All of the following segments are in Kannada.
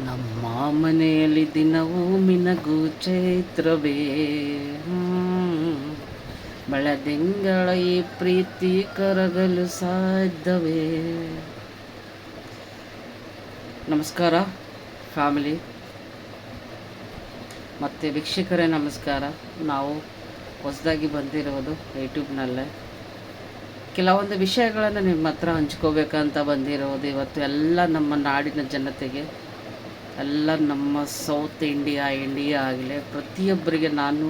ನಮ್ಮ ಮನೆಯಲ್ಲಿ ದಿನವೂ ಮಿನಗು ಚೈತ್ರವೇ. ಬೆಳದಿಂಗಳ ಈ ಪ್ರೀತಿ ಕರಗಲು ಸಾಧ್ಯವೇ. ನಮಸ್ಕಾರ ಫ್ಯಾಮಿಲಿ ಮತ್ತು ವೀಕ್ಷಕರೇ, ನಮಸ್ಕಾರ. ನಾವು ಹೊಸದಾಗಿ ಬಂದಿರೋದು ಯೂಟ್ಯೂಬ್ನಲ್ಲೇ ಕೆಲವೊಂದು ವಿಷಯಗಳನ್ನು ನಿಮ್ಮ ಹತ್ರ ಹಂಚ್ಕೋಬೇಕಂತ ಬಂದಿರೋದು. ಇವತ್ತು ಎಲ್ಲ ನಮ್ಮ ನಾಡಿನ ಜನತೆಗೆ, ಎಲ್ಲ ನಮ್ಮ ಸೌತ್ ಇಂಡಿಯಾ ಆಗಲಿ ಪ್ರತಿಯೊಬ್ಬರಿಗೆ ನಾನು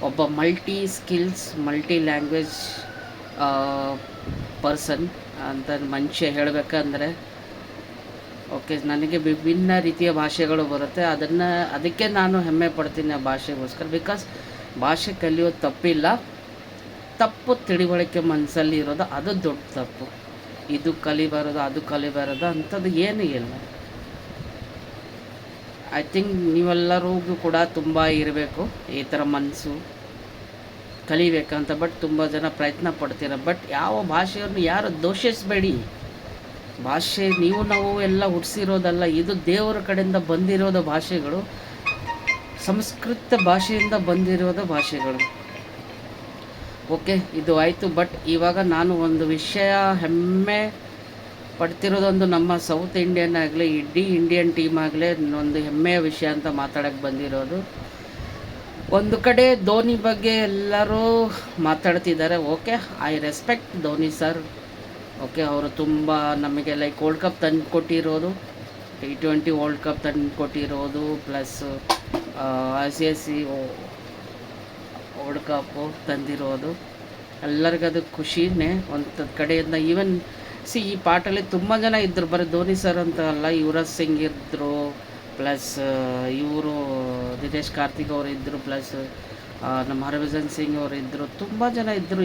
ಒಬ್ಬ multi skills multi language person ಅಂತ ಮನುಷ್ಯ ಹೇಳಬೇಕಂದ್ರೆ, ಓಕೆ, ನನಗೆ ವಿಭಿನ್ನ ರೀತಿಯ ಭಾಷೆಗಳು ಬರುತ್ತೆ. ಅದಕ್ಕೆ ನಾನು ಹೆಮ್ಮೆ ಪಡ್ತೀನಿ ಆ ಭಾಷೆಗೋಸ್ಕರ. ಬಿಕಾಸ್ ಭಾಷೆ ಕಲಿಯೋದು ತಪ್ಪಿಲ್ಲ, ತಪ್ಪು ತಿಳುವಳಿಕೆ ಮನಸ್ಸಲ್ಲಿ ಇರೋದು ಅದು ದೊಡ್ಡ ತಪ್ಪು. ಇದು ಕಲಿಬಾರೋದು ಅದು ಕಲಿಬಾರೋದು ಅಂಥದ್ದು ಏನೂ ಇಲ್ಲ. ಐ ಥಿಂಕ್ ನೀವೆಲ್ಲರಿಗೂ ಕೂಡ ತುಂಬ ಇರಬೇಕು ಈ ಥರ ಮನಸ್ಸು ಕಲಿಬೇಕಂತ. ಬಟ್ ತುಂಬ ಜನ ಪ್ರಯತ್ನ ಪಡ್ತೀರ. ಬಟ್ ಯಾವ ಭಾಷೆಯನ್ನು ಯಾರು ದೋಷಿಸಬೇಡಿ. ಭಾಷೆ ನಾವು ಎಲ್ಲ ಹುಟ್ಟಿಸಿರೋದಲ್ಲ, ಇದು ದೇವರ ಕಡೆಯಿಂದ ಬಂದಿರೋದು ಭಾಷೆಗಳು, ಸಂಸ್ಕೃತ ಭಾಷೆಯಿಂದ ಬಂದಿರೋದು ಭಾಷೆಗಳು. ಓಕೆ, ಇದು ಆಯಿತು. ಬಟ್ ಇವಾಗ ನಾನು ಒಂದು ವಿಷಯ ಹೆಮ್ಮೆ ಪಡ್ತಿರೋದೊಂದು, ನಮ್ಮ ಸೌತ್ ಇಂಡಿಯನ್ ಆಗಲಿ ಇಡೀ ಇಂಡಿಯನ್ ಟೀಮ್ ಆಗಲಿ ಒಂದು ಹೆಮ್ಮೆಯ ವಿಷಯ ಅಂತ ಮಾತಾಡೋಕ್ಕೆ ಬಂದಿರೋದು. ಒಂದು ಕಡೆ ಧೋನಿ ಬಗ್ಗೆ ಎಲ್ಲರೂ ಮಾತಾಡ್ತಿದ್ದಾರೆ. Okay, I respect Dhoni sir. Okay, ಅವರು ತುಂಬ ನಮಗೆ ವರ್ಲ್ಡ್ ಕಪ್ ತಂದು ಕೊಟ್ಟಿರೋದು, T20 ವರ್ಲ್ಡ್ ಕಪ್ ತಂದು ಕೊಟ್ಟಿರೋದು, ಪ್ಲಸ್ ICC ವರ್ಲ್ಡ್ ಕಪ್ಪು ತಂದಿರೋದು ಎಲ್ಲರಿಗದು ಖುಷಿನೇ ಒಂದು ಕಡೆಯಿಂದ. ಈವನ್ ಈ ಪಾಟಲ್ಲಿ ತುಂಬ ಜನ ಇದ್ದರು, ಬರೀ ಧೋನಿ ಸರ್ ಅಂತ ಅಲ್ಲ, ಯುವರಾಜ್ ಸಿಂಗ್ ಇದ್ದರು, ಪ್ಲಸ್ ಇವರು ದಿನೇಶ್ ಕಾರ್ತಿಕ್ ಅವರು ಇದ್ದರು, ಪ್ಲಸ್ ನಮ್ಮ ಹರ್ಭಜನ್ ಸಿಂಗ್ ಅವರು ಇದ್ದರು, ತುಂಬ ಜನ ಇದ್ದರು.